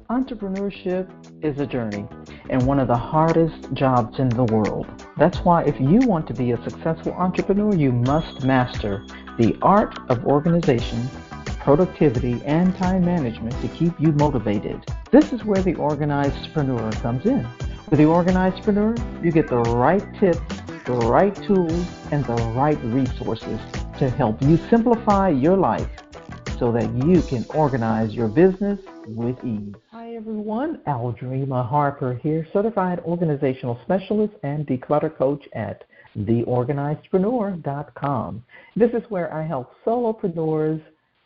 Entrepreneurship is a journey and one of the hardest jobs in the world. That's why if you want to be a successful entrepreneur, you must master the art of organization, productivity, and time management to keep you motivated. This is where the OrganizedPreneur comes in. With the OrganizedPreneur, you get the right tips, the right tools, and the right resources to help you simplify your life so that you can organize your business with ease. Hi everyone, Aldreama Harper here, Certified Organizational Specialist and Declutter Coach at TheOrganizedPreneur.com. This is where I help solopreneurs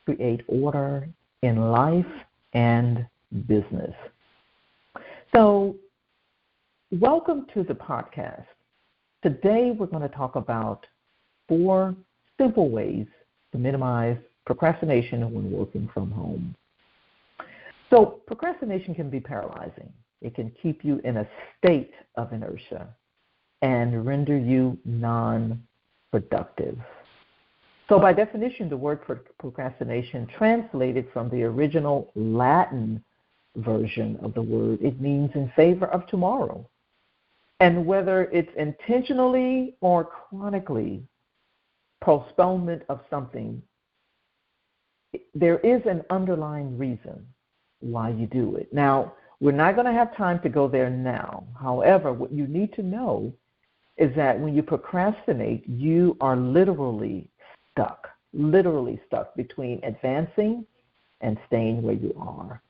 create order in life and business. So, welcome to the podcast. Today we're going to talk about 4 simple ways to minimize procrastination when working from home. So procrastination can be paralyzing. It can keep you in a state of inertia and render you non-productive. So by definition, the word procrastination translated from the original Latin version of the word, it means in favor of tomorrow. And whether it's intentionally or chronically postponement of something, there is an underlying reason why you do it. Now, we're not going to have time to go there now. However, what you need to know is that when you procrastinate, you are literally stuck between advancing and staying where you are.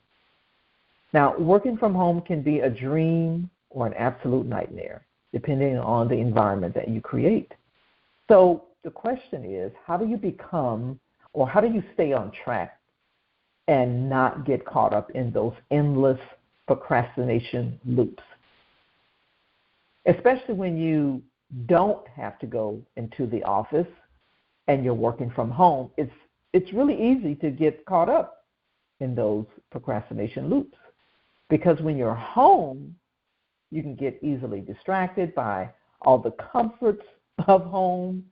Now, working from home can be a dream or an absolute nightmare, depending on the environment that you create. So the question is, how do you stay on track and not get caught up in those endless procrastination loops? Especially when you don't have to go into the office and you're working from home, it's really easy to get caught up in those procrastination loops. Because when you're home, you can get easily distracted by all the comforts of home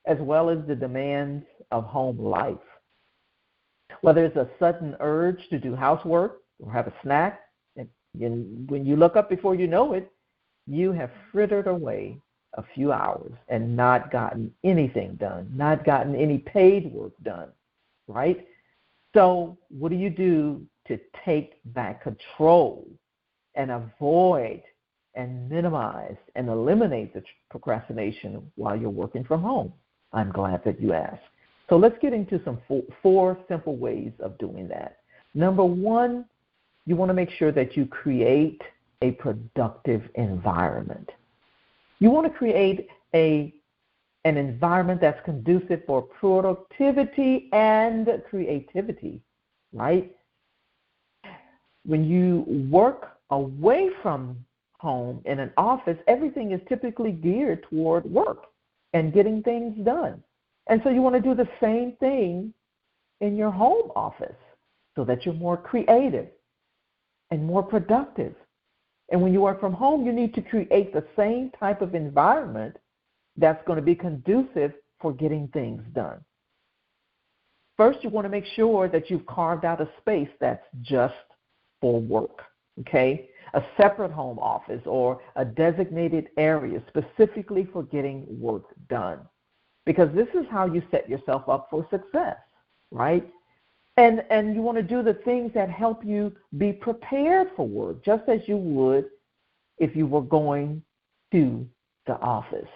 as well as the demands of home life. Whether it's a sudden urge to do housework or have a snack, and when you look up before you know it, you have frittered away a few hours and not gotten anything done, not gotten any paid work done, right? So what do you do to take back control and avoid and minimize and eliminate the procrastination while you're working from home? I'm glad that you asked. So let's get into some 4 simple ways of doing that. Number 1, you want to make sure that you create a productive environment. You want to create an environment that's conducive for productivity and creativity, right? When you work away from home in an office, everything is typically geared toward work and getting things done. And so you want to do the same thing in your home office so that you're more creative and more productive. And when you work from home, you need to create the same type of environment that's going to be conducive for getting things done. First, you want to make sure that you've carved out a space that's just for work, okay? A separate home office or a designated area specifically for getting work done. Because this is how you set yourself up for success, right? And you want to do the things that help you be prepared for work, just as you would if you were going to the office.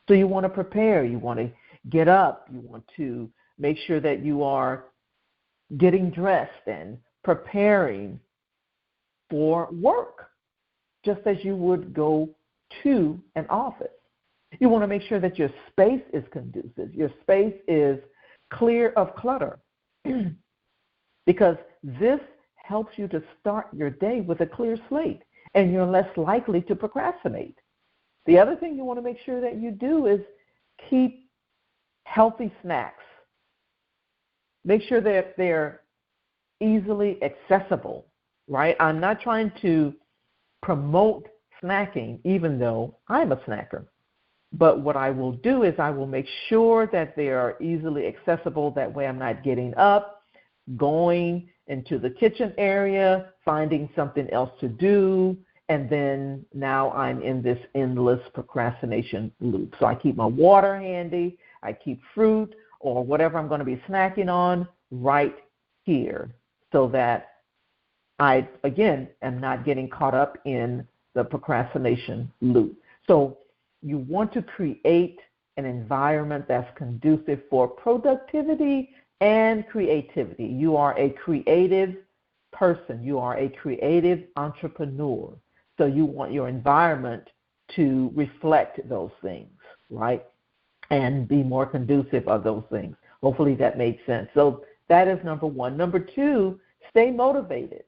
So you want to prepare. You want to get up. You want to make sure that you are getting dressed and preparing for work, just as you would go to an office. You want to make sure that your space is conducive. Your space is clear of clutter because this helps you to start your day with a clear slate and you're less likely to procrastinate. The other thing you want to make sure that you do is keep healthy snacks. Make sure that they're easily accessible, right? I'm not trying to promote snacking, even though I'm a snacker. But what I will do is I will make sure that they are easily accessible. That way I'm not getting up, going into the kitchen area, finding something else to do, and then now I'm in this endless procrastination loop. So I keep my water handy, I keep fruit or whatever I'm going to be snacking on right here so that I, again, am not getting caught up in the procrastination loop. So you want to create an environment that's conducive for productivity and creativity. You are a creative person. You are a creative entrepreneur. So you want your environment to reflect those things, right? And be more conducive of those things. Hopefully that made sense. So that is number one. Number two, stay motivated.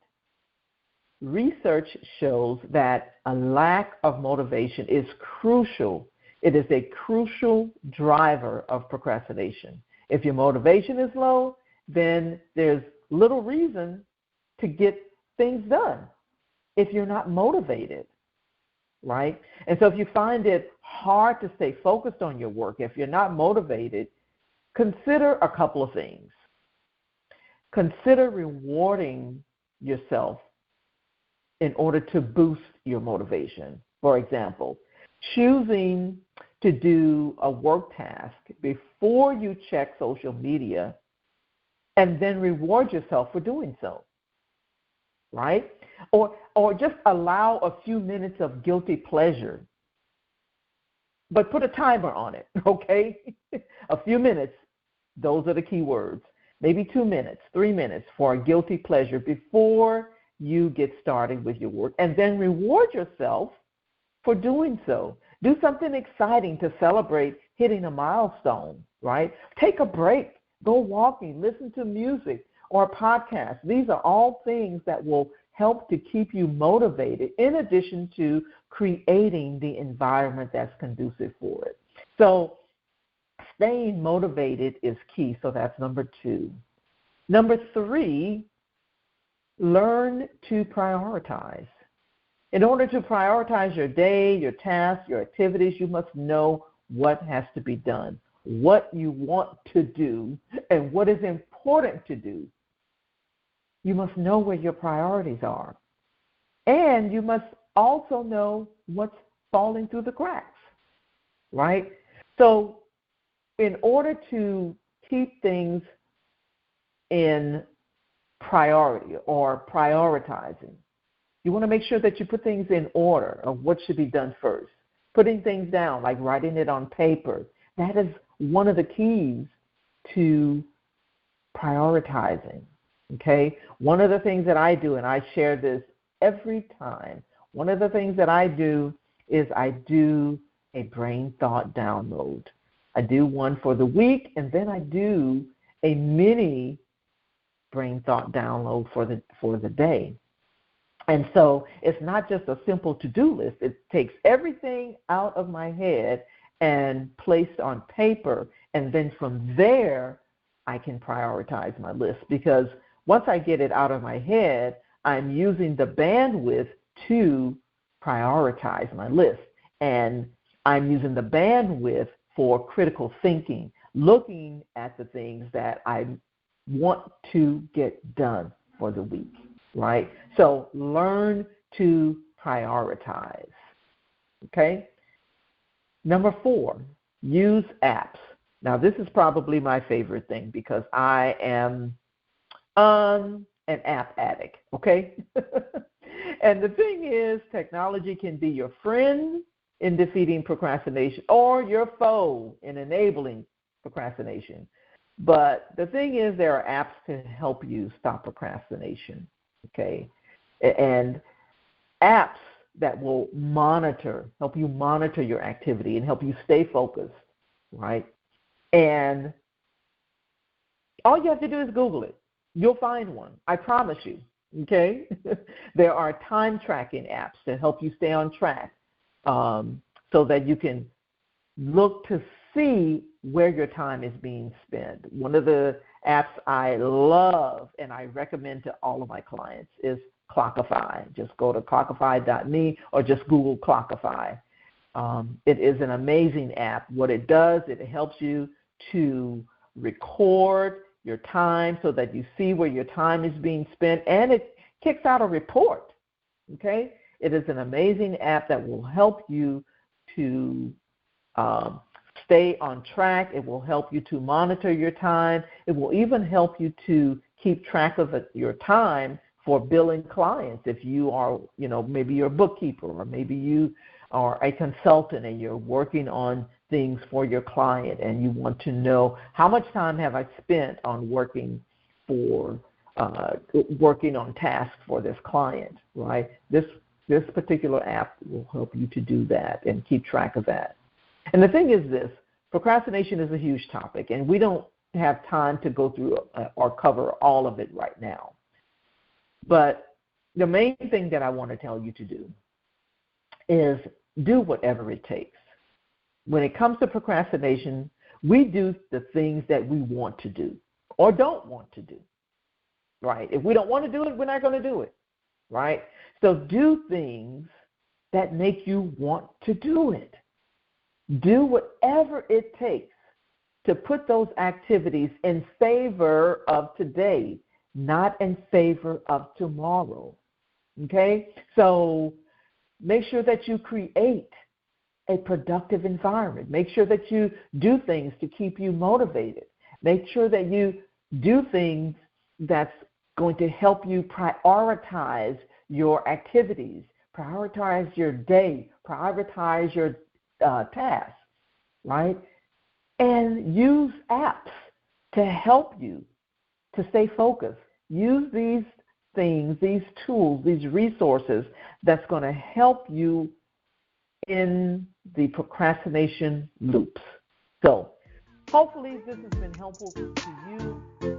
Research shows that a lack of motivation is crucial. It is a crucial driver of procrastination. If your motivation is low, then there's little reason to get things done if you're not motivated, right? And so if you find it hard to stay focused on your work, if you're not motivated, consider a couple of things. Consider rewarding yourself in order to boost your motivation. For example, choosing to do a work task before you check social media and then reward yourself for doing so, right? Or just allow a few minutes of guilty pleasure, but put a timer on it, okay? A few minutes, those are the key words. Maybe 2 minutes, 3 minutes for a guilty pleasure before you get started with your work, and then reward yourself for doing so. Do something exciting to celebrate hitting a milestone, right? Take a break, go walking, listen to music or a podcast. These are all things that will help to keep you motivated in addition to creating the environment that's conducive for it. So staying motivated is key. So that's number two. Number three, learn to prioritize. In order to prioritize your day, your tasks, your activities, you must know what has to be done, what you want to do, and what is important to do. You must know where your priorities are. And you must also know what's falling through the cracks, right? So in order to keep things in priority or prioritizing, you want to make sure that you put things in order of what should be done first. Putting things down, like writing it on paper, that is one of the keys to prioritizing, okay? One of the things that I do, and I share this every time, one of the things that I do is I do a brain thought download. I do one for the week, and then I do a mini brain thought download for the day. And so it's not just a simple to-do list. It takes everything out of my head and placed on paper, and then from there I can prioritize my list, because once I get it out of my head, I'm using the bandwidth to prioritize my list, and I'm using the bandwidth for critical thinking, looking at the things that I want to get done for the week, right? So learn to prioritize, okay? Number four, use apps. Now, this is probably my favorite thing because I am an app addict, okay? And the thing is, technology can be your friend in defeating procrastination or your foe in enabling procrastination. But the thing is, there are apps to help you stop procrastination, okay? And apps that will help you monitor your activity and help you stay focused, right? And all you have to do is Google it. You'll find one. I promise you, okay? There are time tracking apps that help you stay on track so that you can look to see where your time is being spent. One of the apps I love and I recommend to all of my clients is Clockify. Just go to clockify.me or just Google Clockify. It is an amazing app. What it does, it helps you to record your time so that you see where your time is being spent, and it kicks out a report, okay? It is an amazing app that will help you to stay on track. It will help you to monitor your time. It will even help you to keep track of your time for billing clients. If you are, maybe you're a bookkeeper, or maybe you are a consultant and you're working on things for your client and you want to know how much time have I spent on working on tasks for this client, right? This particular app will help you to do that and keep track of that. And the thing is this, procrastination is a huge topic, and we don't have time to go through or cover all of it right now. But the main thing that I want to tell you to do is do whatever it takes. When it comes to procrastination, we do the things that we want to do or don't want to do, right? If we don't want to do it, we're not going to do it, right? So do things that make you want to do it. Do whatever it takes to put those activities in favor of today, not in favor of tomorrow, okay? So make sure that you create a productive environment. Make sure that you do things to keep you motivated. Make sure that you do things that's going to help you prioritize your activities, prioritize your day, prioritize your tasks, right? And use apps to help you to stay focused. Use these things, these tools, these resources that's going to help you in the procrastination loops. So hopefully this has been helpful to you.